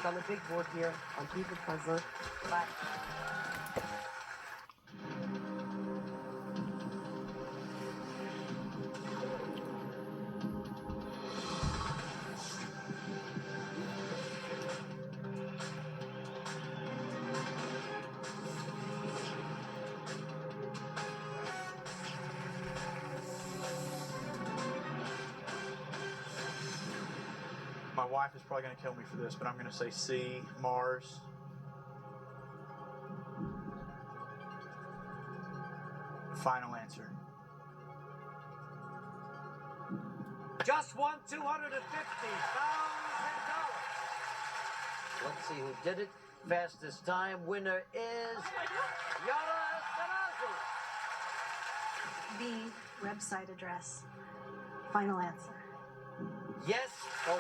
On the big board here on Keep It Puzzler. Bye. My wife is probably going to kill me for this, but I'm going to say C, Mars. Final answer. Just won $250,000. Let's see who did it. Fastest time winner is Yara Eskenazi. The website address. Final answer. Yes, for $1,000.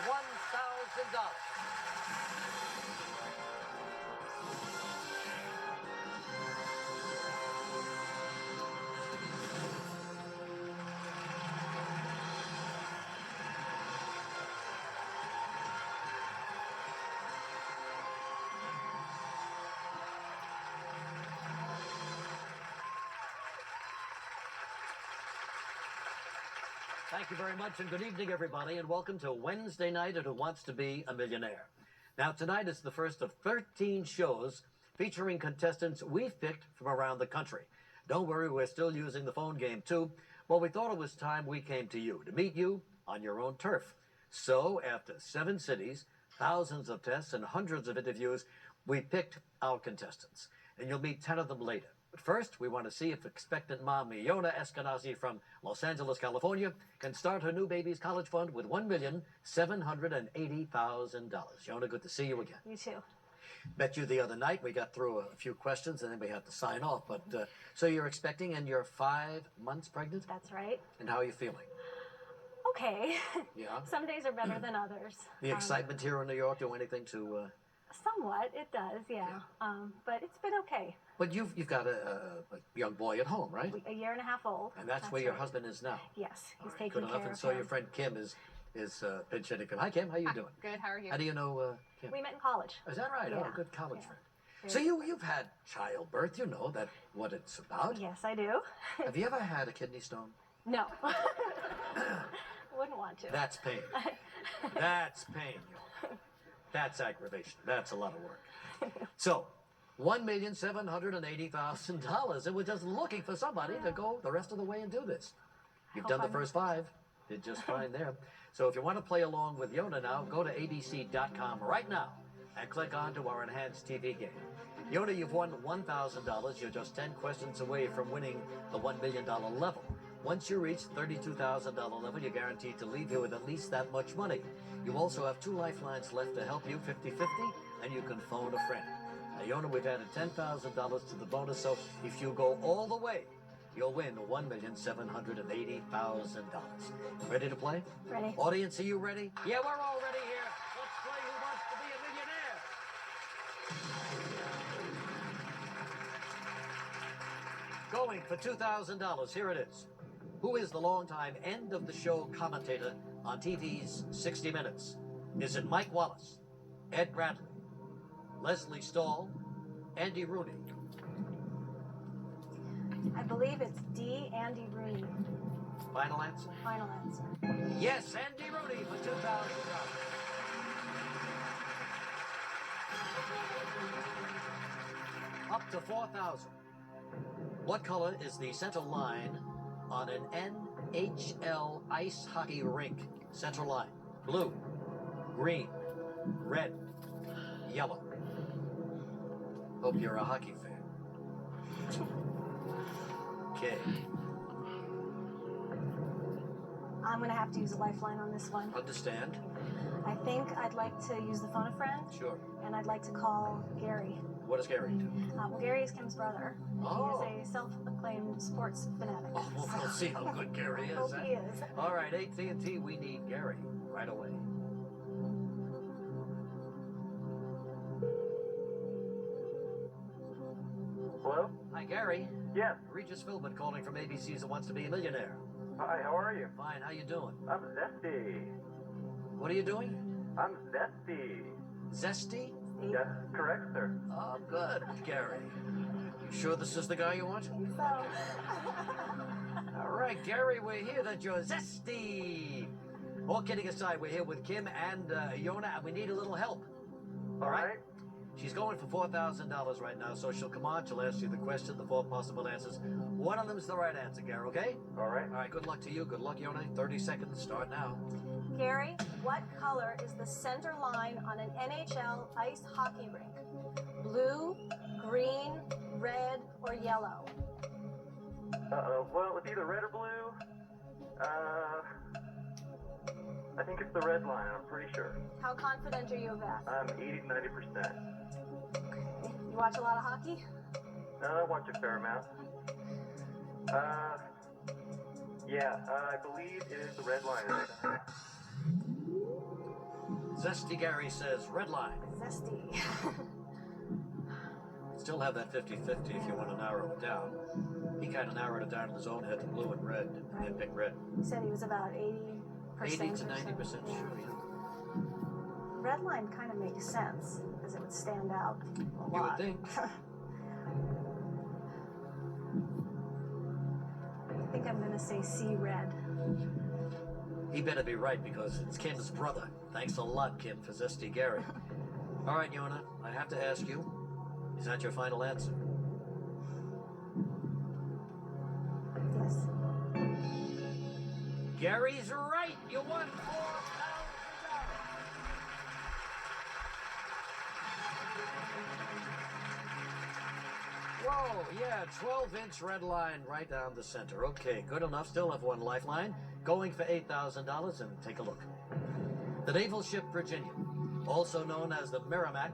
Thank you very much, and good evening, everybody, and welcome to Wednesday night at Who Wants to Be a Millionaire. Now, tonight is the first of 13 shows featuring contestants we've picked from around the country. Don't worry, we're still using the phone game, too. Well, we thought it was time we came to you, to meet you on your own turf. So, after 7 cities, thousands of tests, and hundreds of interviews, we picked our contestants. And you'll meet 10 of them later. But first, we want to see if expectant mom Yona Eskenazi from Los Angeles, California, can start her new baby's college fund with $1,780,000. Yona, good to see you again. You too. Met you the other night. We got through a few questions, and then we had to sign off. But so you're expecting, and you're 5 months pregnant? That's right. And how are you feeling? Okay. Yeah? Some days are better than others. The excitement here in New York do anything to... Somewhat, it does, yeah. But it's been okay. But you've got a young boy at home, right? A year and a half old. And that's where your husband is now? Yes, he's Right, taking good care enough. And of so him. your friend Kim is pinch hitting. Hi, Kim. How you doing? Good. How are you? How do you know Kim? We met in college. Is that right? Yeah. Oh, good college Yeah. friend. So you've had childbirth. You know that what it's about. Yes, I do. Have you ever had a kidney stone? No. Wouldn't want to. That's pain. That's pain. That's aggravation. That's a lot of work. So, $1,780,000, and we're just looking for somebody to go the rest of the way and do this. You've done the first 5. Did just fine there. So if you want to play along with Yona now, go to abc.com right now and click on to our enhanced TV game. Yona, you've won $1,000. You're just 10 questions away from winning the $1 million level. Once you reach $32,000 level, you're guaranteed to leave here with at least that much money. You also have 2 lifelines left to help you, 50-50, and you can phone a friend. Now, Yona, we've added $10,000 to the bonus, so if you go all the way, you'll win $1,780,000. Ready to play? Ready. Audience, are you ready? Yeah, we're all ready here. Let's play Who Wants to Be a Millionaire? Going for $2,000. Here it is. Who is the longtime end-of-the-show commentator on TV's 60 Minutes? Is it Mike Wallace, Ed Bradley, Leslie Stahl, Andy Rooney? I believe it's D. Andy Rooney. Final answer? Final answer. Yes, Andy Rooney for $2,000. Up to $4,000. What color is the center line on an NHL ice hockey rink? Center line. Blue, green, red, yellow. Hope you're a hockey fan. Okay. I'm going to have to use a lifeline on this one. Understand? I think I'd like to use the phone a friend. Sure. And I'd like to call Gary. What does Gary do? Well, Gary is Kim's brother. Oh. He is a self-acclaimed sports fanatic. Oh, we'll see how good Gary is. Hope he is. All right, AT&T, we need Gary right away. Hello? Hi, Gary. Yes. Regis Philbin calling from ABC's Who Wants to Be a Millionaire. Hi, how are you? Fine, how you doing? I'm zesty. What are you doing? I'm zesty. Zesty? Yes, correct, sir. Oh, good, Gary. You sure this is the guy you want? So, All right, Gary, we're here that you're zesty. All kidding aside, we're here with Kim and Yona, and we need a little help. All right. She's going for $4,000 right now, so she'll come on, she'll ask you the question, the 4 possible answers. One of them's the right answer, Gary, okay? All right. All right, good luck to you. Good luck, Yona. 30 seconds, start now. Gary, what color is the center line on an NHL ice hockey rink? Blue, green, red, or yellow? Well, it's either red or blue. I think it's the red line, I'm pretty sure. How confident are you of that? I'm 80 to 90%. You watch a lot of hockey? I watch a fair amount. I believe it is the red line. Zesty Gary says red line. Zesty. Still have that 50-50 if you want to narrow it down. He kind of narrowed it down in his own head to blue and red. Right. And picked red. You said he was about 80%. 80 to or so. 90% sure, yeah. Red line kind of makes sense because it would stand out a lot. You would think. I think I'm going to say C, red. He better be right because it's Kim's brother. Thanks a lot, Kim, for Zesty Gary. All right, Yona, I have to ask you, is that your final answer? Yes. Gary's right. You won $4,000. Whoa, yeah, 12-inch red line right down the center. Okay, good enough. Still have one lifeline. Going for $8,000, and take a look. The naval ship Virginia, also known as the Merrimack,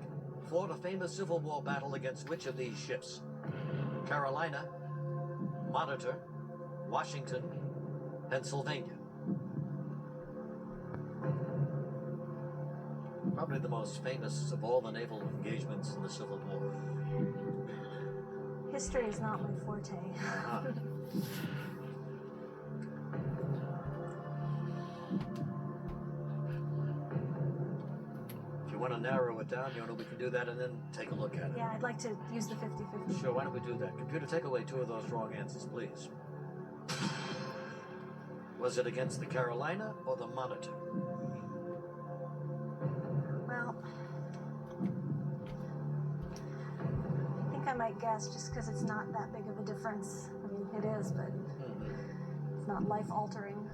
fought a famous Civil War battle against which of these ships? Carolina, Monitor, Washington, Pennsylvania. Probably the most famous of all the naval engagements in the Civil War. History is not my forte. If you want to narrow it down, Yona, we can do that and then take a look at it. Yeah, I'd like to use the 50-50. Sure, why don't we do that? Computer, take away 2 of those wrong answers, please. Was it against the Carolina or the Monitor? Well, I think I might guess just because it's not that big of a difference. I mean, it is, but it's not life-altering.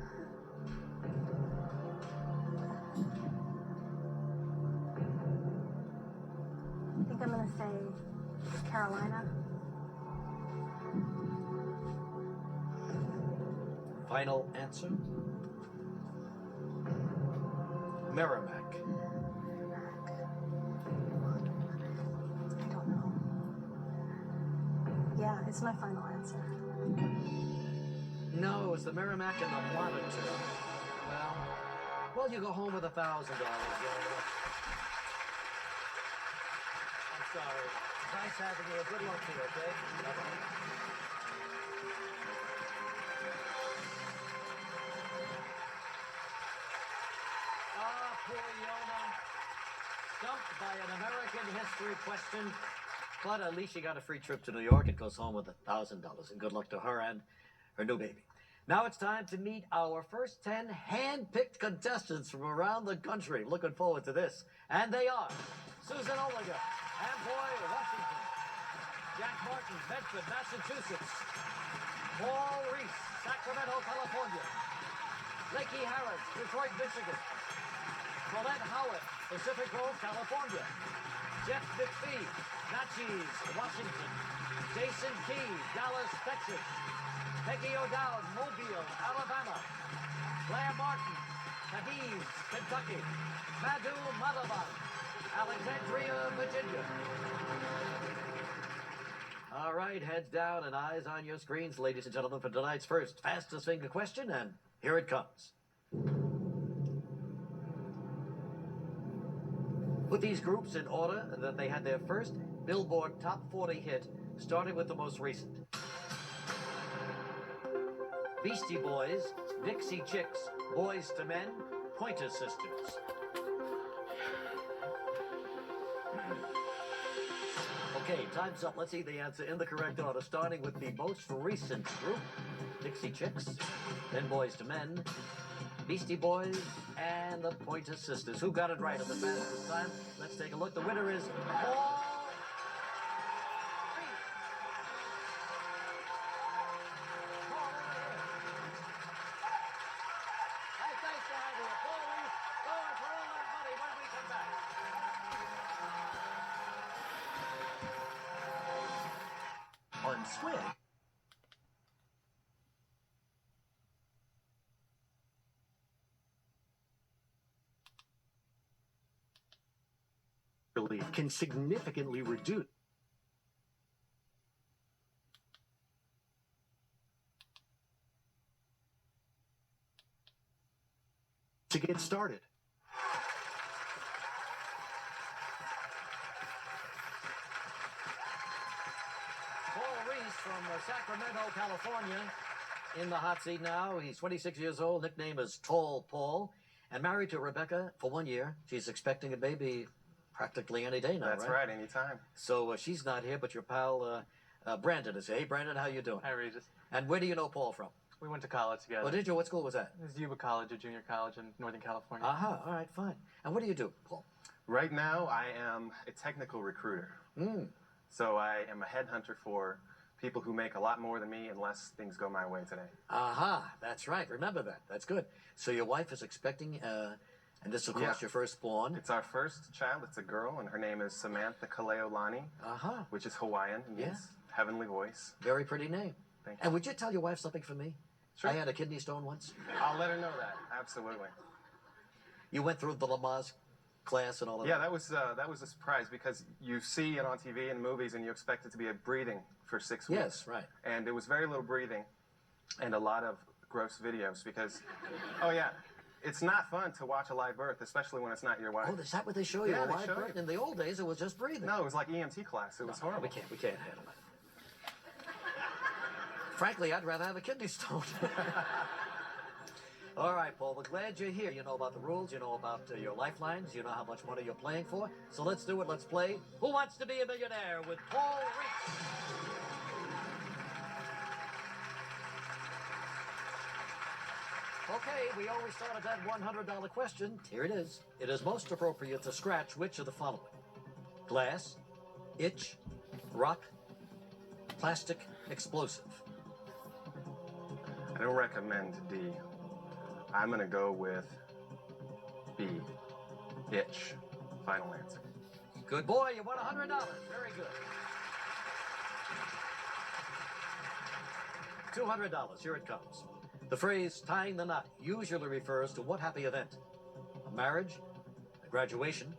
I think I'm going to say Carolina. Final answer? Merrimack. I don't know. Yeah, it's my final answer. No, it was the Merrimack and the Monitor. Well, you go home with $1,000. I'm sorry. Nice having you. Good luck to you, okay? Bye-bye. Poor Yona. Stumped by an American history question. But at least she got a free trip to New York and goes home with $1,000. And good luck to her and her new baby. Now it's time to meet our first 10 hand-picked contestants from around the country. Looking forward to this. And they are Susan Oliger, Amboy, Washington. Jack Martin, Bedford, Massachusetts. Paul Reese, Sacramento, California. Lakey Harris, Detroit, Michigan. Colette Howard, Pacific Grove, California. Jeff McPhee, Natchez, Washington. Jason Key, Dallas, Texas. Peggy O'Dowd, Mobile, Alabama. Claire Martin, Cadiz, Kentucky. Madhu Madhavan, Alexandria, Virginia. All right, heads down and eyes on your screens, ladies and gentlemen, for tonight's first fastest finger question, and here it comes. Put these groups in order that they had their first Billboard Top 40 hit, starting with the most recent. Beastie Boys, Dixie Chicks, Boys to Men, Pointer Sisters. Okay, time's up. Let's see the answer in the correct order, starting with the most recent group, Dixie Chicks, then Boys to Men, Beastie Boys, and the Pointer Sisters. Who got it right at the fastest time? Let's take a look. The winner is Paul Reese. Paul, over here. Hey, thanks for having us. Paul Reese, going for all that money when we come back. On Swing. Relief can significantly reduce. To get started. Paul Reese from Sacramento, California, in the hot seat now. He's 26 years old. Nickname is Tall Paul, and married to Rebecca for 1 year. She's expecting a baby practically any day now. That's right, anytime. So she's not here, but your pal Brandon is here. Hey, Brandon, how you doing? Hi, Regis. And where do you know Paul from? We went to college together. Oh, did you? What school was that? It was Yuba College, a junior college in Northern California. Uh-huh. All right, fine. And what do you do, Paul? Right now, I am a technical recruiter. So I am a headhunter for people who make a lot more than me unless things go my way today. Aha, that's right. Remember that. That's good. So your wife is expecting, and this, of course, Yeah. your firstborn. It's our first child. It's a girl, and her name is Samantha Kaleolani, Uh-huh. which is Hawaiian. It means heavenly voice. Very pretty name. Thank you. And would you tell your wife something for me? Sure. I had a kidney stone once. I'll let her know that. Absolutely. You went through the Lamaze class and all of Yeah, that? that was a surprise because you see it on TV and movies, and you expect it to be a breathing for 6 weeks. Yes, right. And it was very little breathing and a lot of gross videos because, oh yeah, it's not fun to watch a live birth, especially when it's not your wife. Oh, is that what they show you? Yeah, a they live show birth? you. In the old days, it was just breathing. No, it was like EMT class. It was horrible. We can't handle it. Frankly, I'd rather have a kidney stone. All right, Paul, we're glad you're here. You know about the rules, you know about your lifelines, you know how much money you're playing for. So let's do it. Let's play Who Wants to Be a Millionaire with Paul Reese. Okay, we always start at that $100 question. Here it is. It is most appropriate to scratch which of the following: glass, itch, rock, plastic, explosive. I don't recommend D. I'm going to go with B. Itch. Final answer. Good boy, you won $100. Very good. $200. Here it comes. The phrase tying the knot usually refers to what happy event? A marriage, a graduation,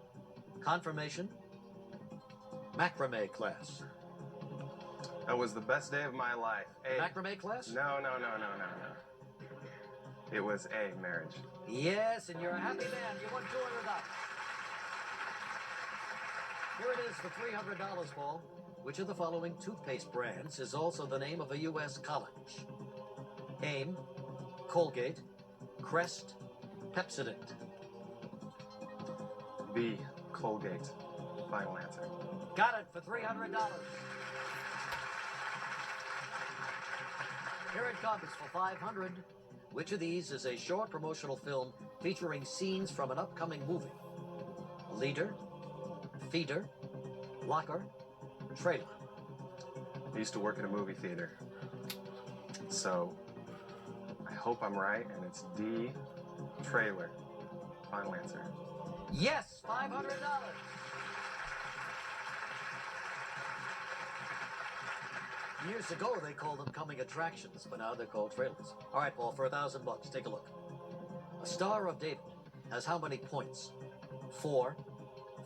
confirmation, macrame class. That was the best day of my life. A. Macrame class? No. It was A, marriage. Yes, and you're a happy man. You won $200. Here it is for $300, Paul. Which of the following toothpaste brands is also the name of a U.S. college? AIM, Colgate, Crest, Pepsodent. B, Colgate. Final answer. Got it for $300. Here it comes for $500. Which of these is a short promotional film featuring scenes from an upcoming movie? Leader, feeder, locker, trailer. I used to work at a movie theater. So, I hope I'm right, and it's D, trailer. Final answer. Yes, $500. Years ago, they called them coming attractions, but now they're called trailers. All right, Paul, for $1,000, take a look. A Star of David has how many points? 4,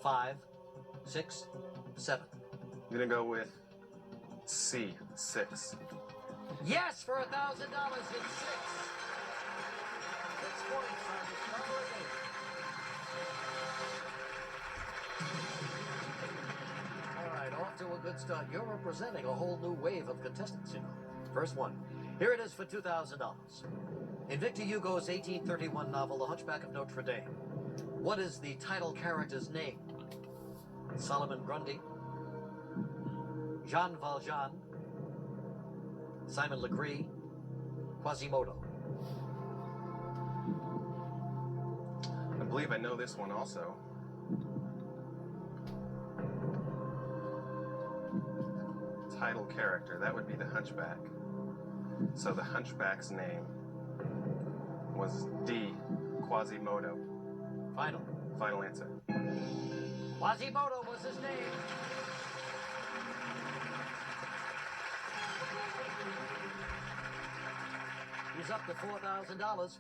5, 6, 7. I'm gonna go with C, 6. Yes, for $1,000, it's 6. 6 points on the Star of David. All right, off to a good start. You're representing a whole new wave of contestants, you know. First one. Here it is for $2,000. In Victor Hugo's 1831 novel, The Hunchback of Notre Dame, what is the title character's name? Solomon Grundy, Jean Valjean, Simon Legree, Quasimodo. I believe I know this one also. Title character, that would be the Hunchback. So the Hunchback's name was D. Quasimodo. Final. Final answer. Quasimodo was his name. He's up to $4,000.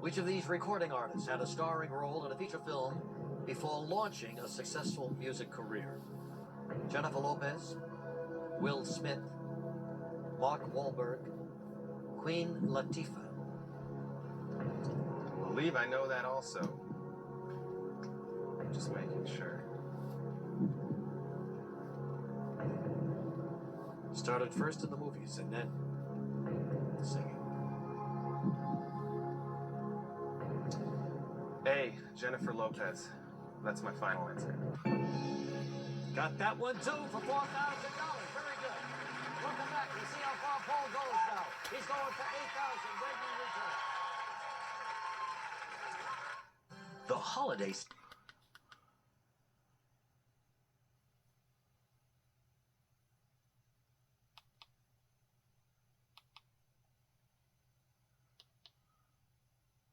Which of these recording artists had a starring role in a feature film before launching a successful music career? Jennifer Lopez, Will Smith, Mark Wahlberg, Queen Latifah. I believe I know that also. Just making sure. Started first in the movies and then singing. A. Jennifer Lopez. That's my final answer. Got that one too for $4,000. Very good. Welcome back. You see how far Paul goes now. He's going for $8,000 when we return. The holidays.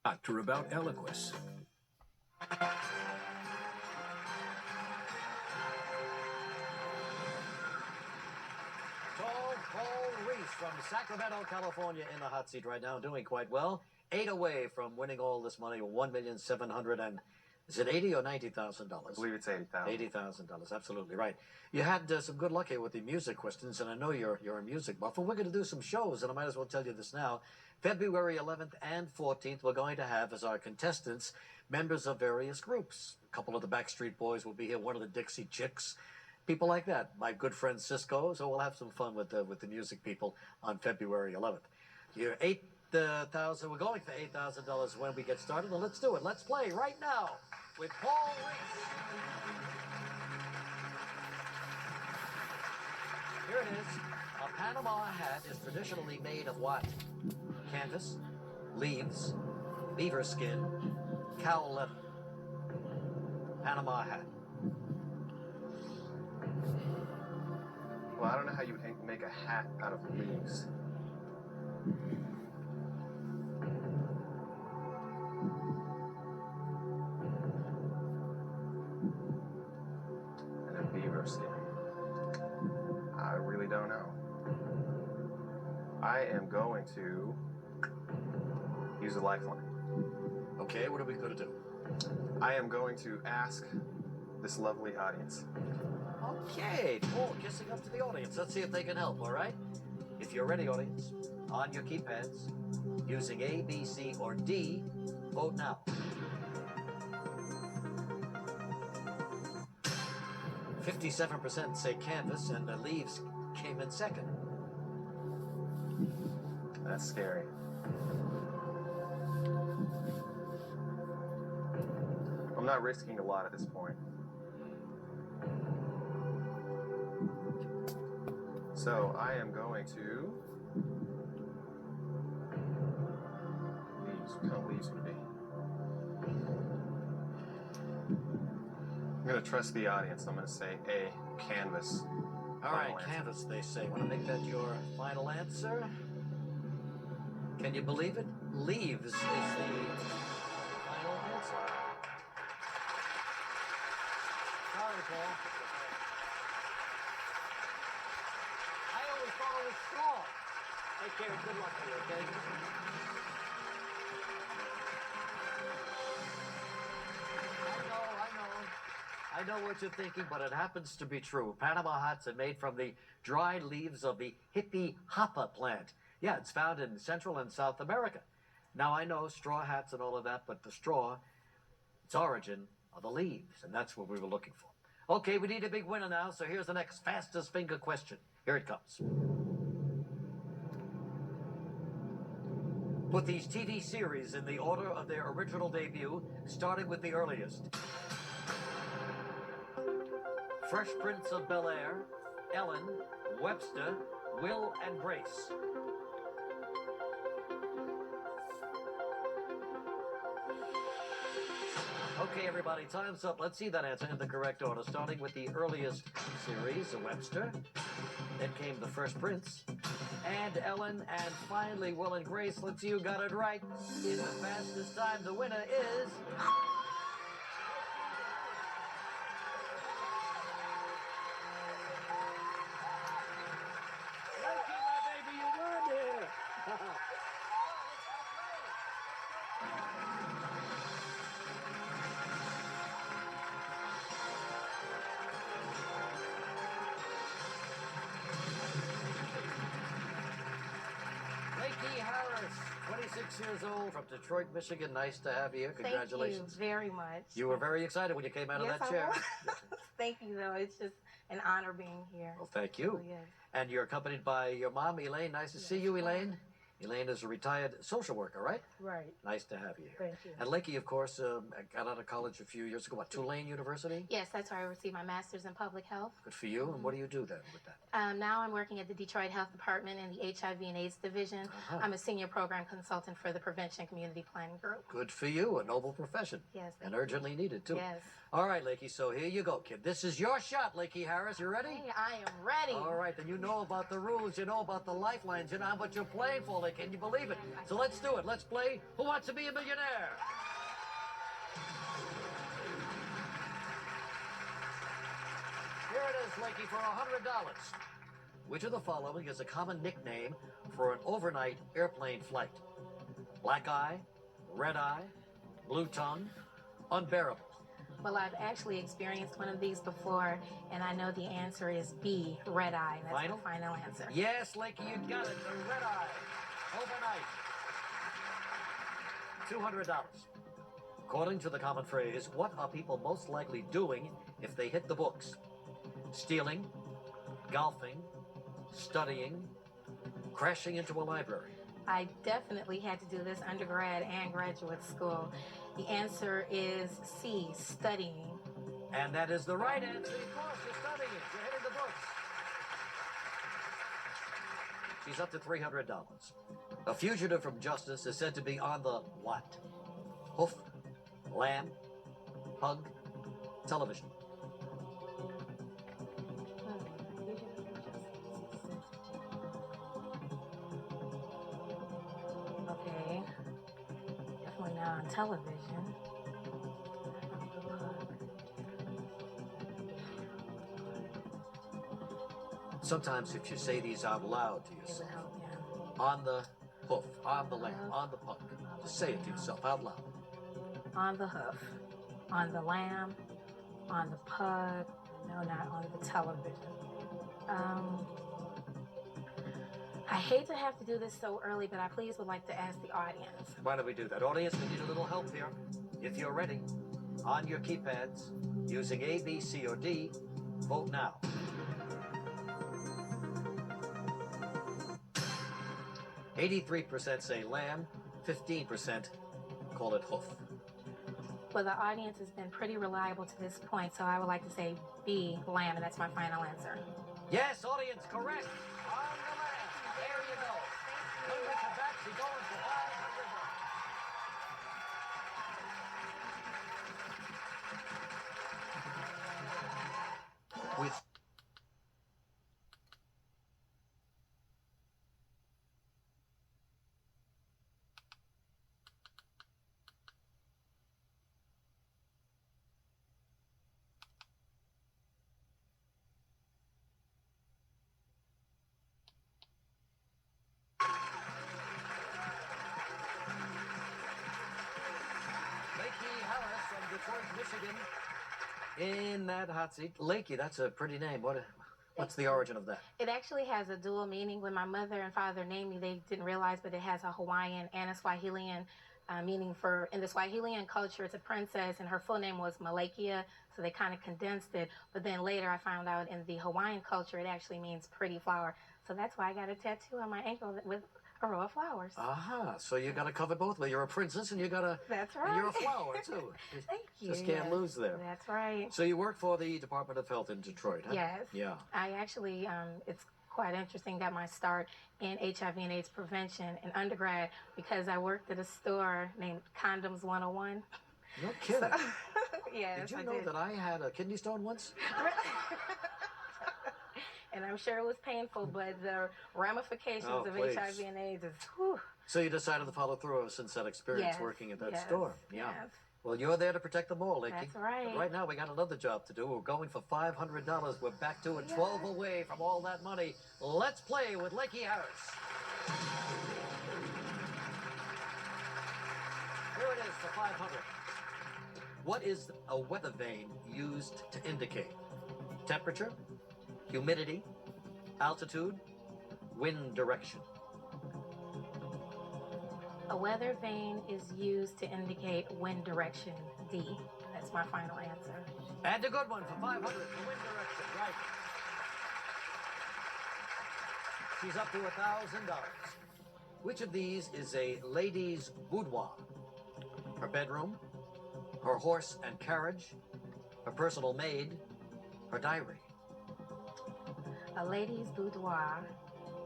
Doctor about Eliquis. Paul Reese from Sacramento, California, in the hot seat right now, doing quite well. 8 away from winning all this money, $1,700,000 and is it $80,000 or $90,000? I believe it's $80,000. $80,000, absolutely right. You had some good luck here with the music questions, and I know you're a music buff. And we're going to do some shows, and I might as well tell you this now. February 11th and 14th, we're going to have as our contestants members of various groups. A couple of the Backstreet Boys will be here, one of the Dixie Chicks, people like that. My good friend Cisco, so we'll have some fun with the music people on February 11th. You're $8,000. We're going for $8,000 when we get started, and let's do it. Let's play right now with Paul Reese. Here it is. A Panama hat is traditionally made of what? Canvas, leaves, beaver skin, cow leather. Panama hat. Well, I don't know how you would make a hat out of leaves. And a beaver skin. I really don't know. I am going to use a lifeline. Okay, what are we going to do? I am going to ask this lovely audience. Okay, Paul kissing up to the audience. Let's see if they can help, all right? If you're ready, audience, on your keypads, using A, B, C, or D, vote now. 57% say canvas, and the leaves came in second. That's scary. I'm not risking a lot at this point. So I am going to leaves. What kind of leaves would it be? I'm going to trust the audience. I'm going to say A, canvas. All right, Final answer. canvas, they say. Want to make that your final answer? Can you believe it? Leaves is the final answer. Sorry, Paul. I always thought it was straw. Take care. Good luck to you, okay? I know what you're thinking, but it happens to be true. Panama hats are made from the dried leaves of the hippie hopper plant. Yeah, it's found in Central and South America. Now, I know straw hats and all of that, but the straw, its origin are the leaves, and that's what we were looking for. Okay, we need a big winner now, so here's the next fastest finger question. Here it comes. Put these TV series in the order of their original debut, starting with the earliest. Fresh Prince of Bel-Air, Ellen, Webster, Will, and Grace. Okay, everybody, time's up. Let's see that answer in the correct order, starting with the earliest series, Webster. Then came The First Prince, and Ellen, and finally Will and Grace. Let's see who got it right. In the fastest time, the winner is... Lucky, my baby, you won here. Lakey Harris, 26 years old, from Detroit, Michigan. Nice to have you here. Congratulations. Thank you very much. You were very excited when you came out of Yes, that I chair. was. Thank you, though. It's just an honor being here. Well, thank you. Oh, yes. And you're accompanied by your mom, Elaine. Nice to see you, Elaine. Elaine is a retired social worker, right? Right. Nice to have you here. Thank you. And Lakey, of course, got out of college a few years ago. What, Tulane University? Yes, that's where I received my master's in public health. Good for you. And what do you do then with that? Now I'm working at the Detroit Health Department in the HIV and AIDS division. Uh-huh. I'm a senior program consultant for the Prevention Community Planning Group. Good for you. A noble profession. Yes. And urgently needed, too. Yes. All right, Lakey, so here you go, kid. This is your shot, Lakey Harris. You ready? Hey, I am ready. All right, then you know about the rules, you know about the lifelines, you know what you're playing for. Like, can you believe it? So let's do it. Let's play Who Wants to Be a Millionaire? Here it is, Lakey, for $100. Which of the following is a common nickname for an overnight airplane flight? Black eye, red eye, blue tongue, unbearable. Well, I've actually experienced one of these before, and I know the answer is B, red eye. That's Final? my final answer. Yes, Lakey, you got it. The red eye. Overnight. $200. According to the common phrase, what are people most likely doing if they hit the books? Stealing, golfing, studying, crashing into a library. I definitely had to do this undergrad and graduate school. The answer is C, studying. And that is the right answer. Of course, you're studying. You're hitting the books. She's up to $300. A fugitive from justice is said to be on the what? Hoof, lamb, pug, television. Okay. Definitely not on television. Sometimes if you say these out loud to It would yourself, help, yeah. on the hoof, on the lamb, on the pug, just say it to yourself out loud. On the hoof, on the lamb, on the pug, no, not on the television. I hate to have to do this so early, but I please would like to ask the audience. Why don't we do that? Audience, we need a little help here. If you're ready, on your keypads, using A, B, C, or D, vote now. %83 say lamb, 15% call it hoof. Well, the audience has been pretty reliable to this point, so I would like to say B, lamb, and that's my final answer. Yes, audience, correct. On the lamb. There you go. Number Tabaxi going for $500. With Lakey Harris from Detroit, Michigan, in that hot seat. Lakey, that's a pretty name. What's the origin of that? It actually has a dual meaning. When my mother and father named me, they didn't realize, but it has a Hawaiian and a Swahilian meaning. For in the Swahilian culture, it's a princess, and her full name was Malakia, so they kind of condensed it. But then later, I found out in the Hawaiian culture, it actually means pretty flower. So that's why I got a tattoo on my ankle with A row of flowers. Aha, so you got to cover both ways. You're a princess and you got to. That's And you're a right. flower too. Thank you. Just can't yes. lose there. That's right. So you work for the Department of Health in Detroit, huh? Yes. Yeah. I actually, it's quite interesting, got my start in HIV and AIDS prevention in undergrad because I worked at a store named Condoms 101. No kidding. Yes, Did you I know did. that I had a kidney stone once? And I'm sure it was painful, but the ramifications Oh, of please. HIV and AIDS is, whew. So you decided to follow through since that experience Yes, working at that yes, store. Yeah. yes. Well, you're there to protect them all, Lakey. That's right. But right now, we got another job to do. We're going for $500. We're back to it, 12 away from all that money. Let's play with Lakey Harris. Here it is for 500. What is a weather vane used to indicate? Temperature, humidity, altitude, wind direction. A weather vane is used to indicate wind direction, D. That's my final answer. And a good one for 500 for wind direction, right. She's up to $1,000. Which of these is a lady's boudoir? Her bedroom, her horse and carriage, her personal maid, her diary. A lady's boudoir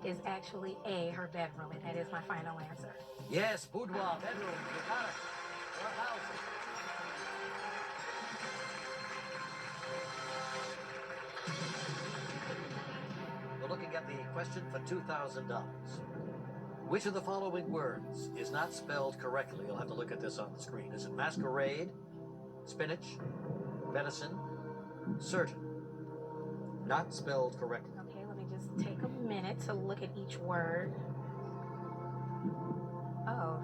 is actually A, her bedroom, and that is my final answer. Yes, boudoir, bedroom, you got it. For 1,000. We're looking at the question for $2,000. Which of the following words is not spelled correctly? You'll have to look at this on the screen. Is it masquerade, spinach, medicine, surgeon? Not spelled correctly. Okay, let me just take a minute to look at each word. Oh,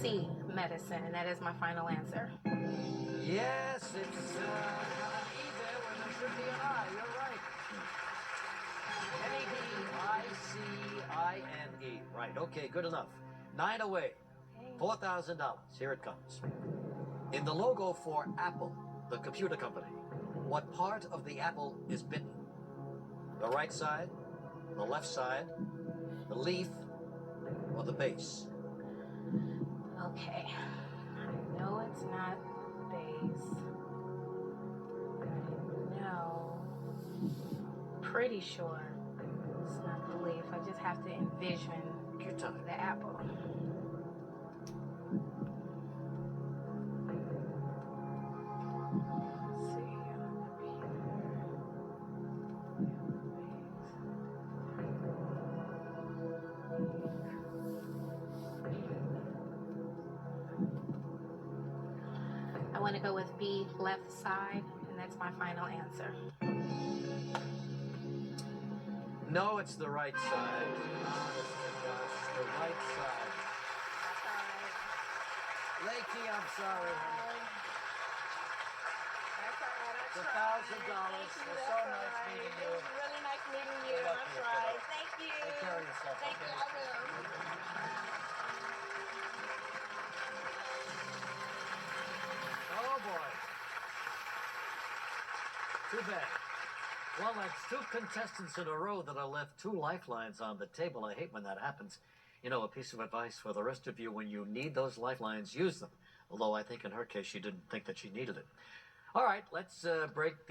C, medicine, and that is my final answer. Yes, it's got an E there when there should be an I. You're right. Medicine. Right, okay, good enough. 9 away. $4,000. Here it comes. In the logo for Apple, the computer company, what part of the apple is bitten? The right side, the left side, the leaf, or the base? Okay, I know it's not base. No, pretty sure it's not the leaf. I just have to envision Your time. the apple. Let's see, I want to go with B, left side, and that's my final answer. No, it's the right side. Honest to gosh, the right side. Lakey, I'm sorry. That's all right. It's $1,000. It's so nice meeting you. It was really nice meeting you. Good luck I to you. tried. Thank you. Take care of yourself, Thank you. okay? I will. Oh, boy. Too bad. Well, that's 2 contestants in a row that are left 2 lifelines on the table. I hate when that happens. You know, a piece of advice for the rest of you: when you need those lifelines, use them. Although I think in her case, she didn't think that she needed it. All right, let's break the